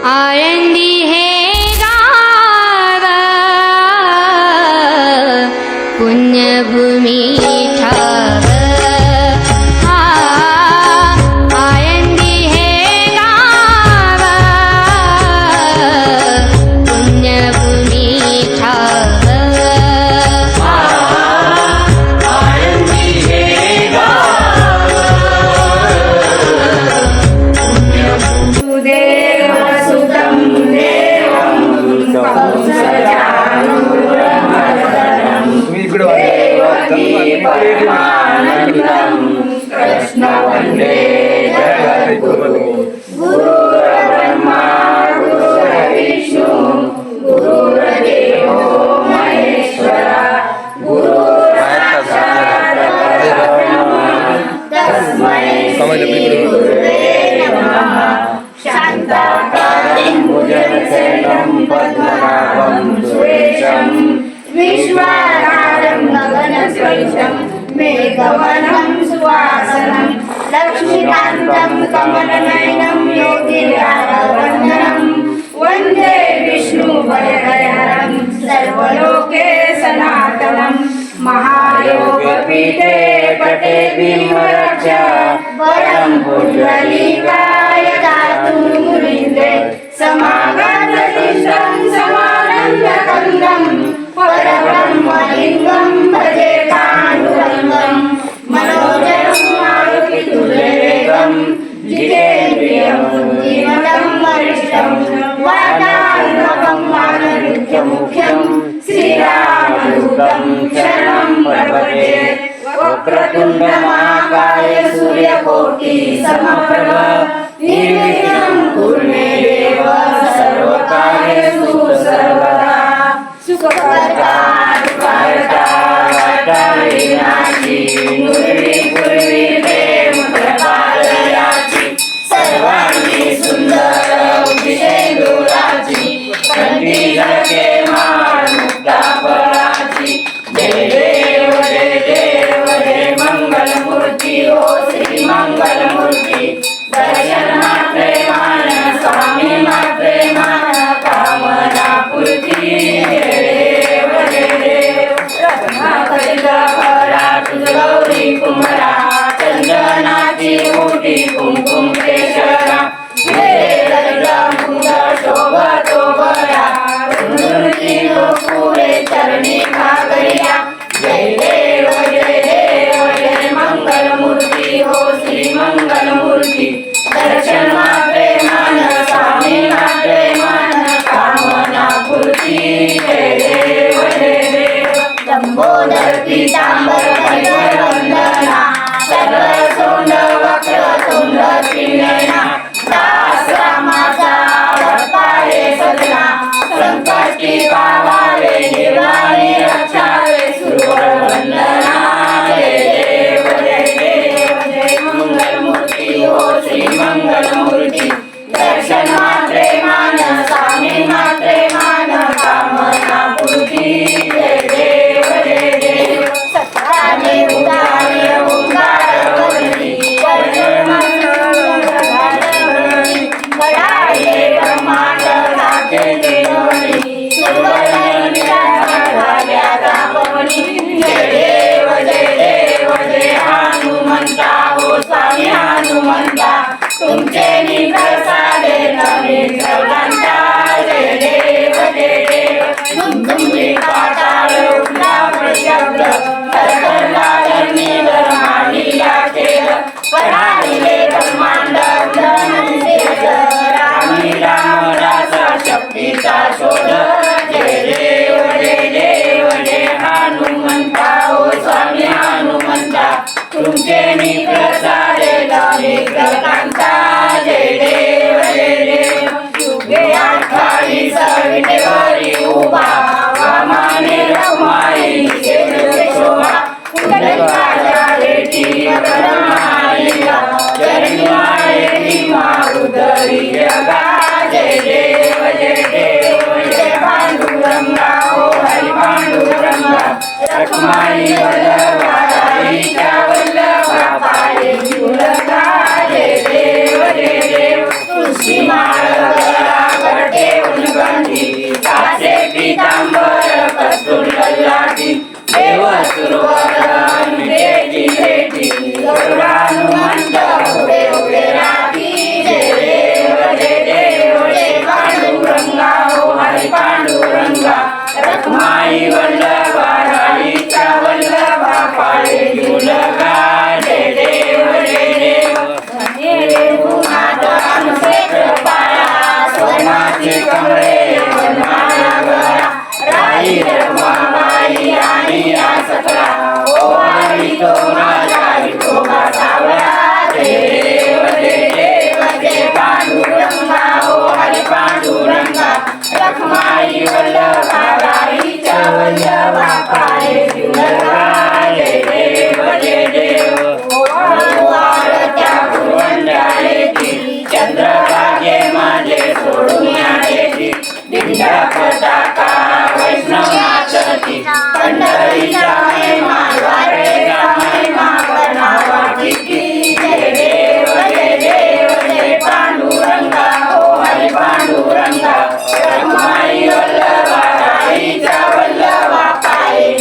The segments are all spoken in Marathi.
आळंदी हे गाव पुण्यभूमी ठाव आळंदी हे गाव पुण्यभूमी ठाव आळंदी हे गाव सुदेव सुतं देवं देवकी परमानन्दं कृष्ण वन्दे जगद्गुरु गुरुर्ब्रह्मा गुरुर्विष्णु गुरुर्देवो महेश्वरा गुरुर्साक्षात् परब्रह्म तस्मै श्री गुरुवे नमः शान्ताकारं भुजगशयनं पद्मनाभं सुरेशं विश्वाधारं गगनसदृशं मेघवर्णं सुवासनं लक्ष्मीकान्तं कमलनयनं योगिराजवन्दनं वन्दे विष्णुभयहरं सर्वलोके सनातनं महायोगपीठे पटे भीमरक्षा परं पुण्डलीकाय दातु मुनीन्द्रे समागतशिष्टं समानन्दकन्दं परब्रह्मलिङ्गं भजे पाण्डुरङ्गं मनोजरं मारुतितुल्यवेगं जितेन्द्रियं बुद्धिमतं वरिष्ठं वातात्मकं मानमुख्यं श्रीरामदूतं शरणं प्रपद्ये वक्रतुण्ड महाकाय सूर्यकोटि समप्रभ निर्विघ्नं कुरु मे देव सर्वकार्येषु सर्वदा सुखकर्ता दुःखहर्ता वार्ताहरीणाची पूर्वी प्रेम प्रपादयाची सर्वांगी सुंदर विजयदुराची कंठी झळके माळ मुक्ता फळाची जय देव जय देव जय मंगलमूर्ती ओ श्री मंगलमूर्ती दर्शन मात्रे मान स्वामी मात्रे मान कामना पूर्ती जय देव रत्नाकरित फळा तुझ गौरी कुमरा चंदनाची मोठी कुंकुम केशरा शोभतो बरा मूर्ती पुरे चरणी भागरिया जय देव जय मंगलमूर्ती हो श्री मंगलमूर्ती दर्शन मात्रे मान स्वामी मात्रे मान कामना पूर्ती जय देव लंबोदर पीतांबर वंदना सरळ सोंड वक्र तोंड त्रिनयना दास रामाचा वरपाळे सजना संकष्टी पावावे निर्वाणी रक्षावे सुरवर वंदना जय देव जय मंगलमूर्ती हो श्री मंगलमूर्ती दर्शन मात्रे मान स्वामी मात्रे मान कामना पूर्ती जय देव सत्याने उदारे ओंकार वरणी बडाले ब्रह्मांड राखे देवणी सुवर्णमणी झाल्या दापवणी जय देव जय हनुमंता हो स्वामी हनुमंता तुमचे निप्रसादे नवे सर्वांता जय देव तुमची पाताळ उठला प्रशब्द सरकारला धर्मीवर मांडिला खेळ पराडिले ब्रह्मांड रामी रामदासा शक्तीचा शोध जय देव जय हनुमंता हो स्वामी हनुमंता तुमचे निप्रसादे नवे प्रकांता जय देव युगे आठाळी सवितेवरी उभा वामाने रखमाई शोभा कुंडलिकाच्या रेटी ब्रह्माईला चरणी माळेली मारुदरी जगा जय देव जय पांडुरंगा हो हरी पांडुरंगा रखमाई वल्लभाईच्या वल्लभा पाये जीवलगा जय देव तुळशी माळ बरोबर अनुजेची भेटी गरुड हनुमंत पुढे उभे राहती जय देव जय पांडुरंगा हो हरी पांडुरंगा रखमाई वल्लभा राईचा वल्लभा पाळे जुलगा जय देव माता अनुक्षेत्र पाया सोनाची कमळे वनमाला गळा राई रखमाबाई आणि आसकला ओ आई तो माझा विठोबा सावळा देव जय पांडुरंगा हो हरी पांडुरंगा रखमाई वल्लभा राईचा वल्लभा पाळे जुलगा जय देव वाढत्या भुवंडाळेतील चंद्रभागे माझे सोडून यायची दिंड्या पताका वैष्णव नाचती पंढरीचा महिमा द्वारेचा महिमा बनावा किती जय देव जय पांडुरंगा हो हरी पांडुरंगा रखमाई वल्लभा राईचा वल्लभा पाये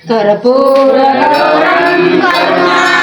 कर्पूर करुणानिधि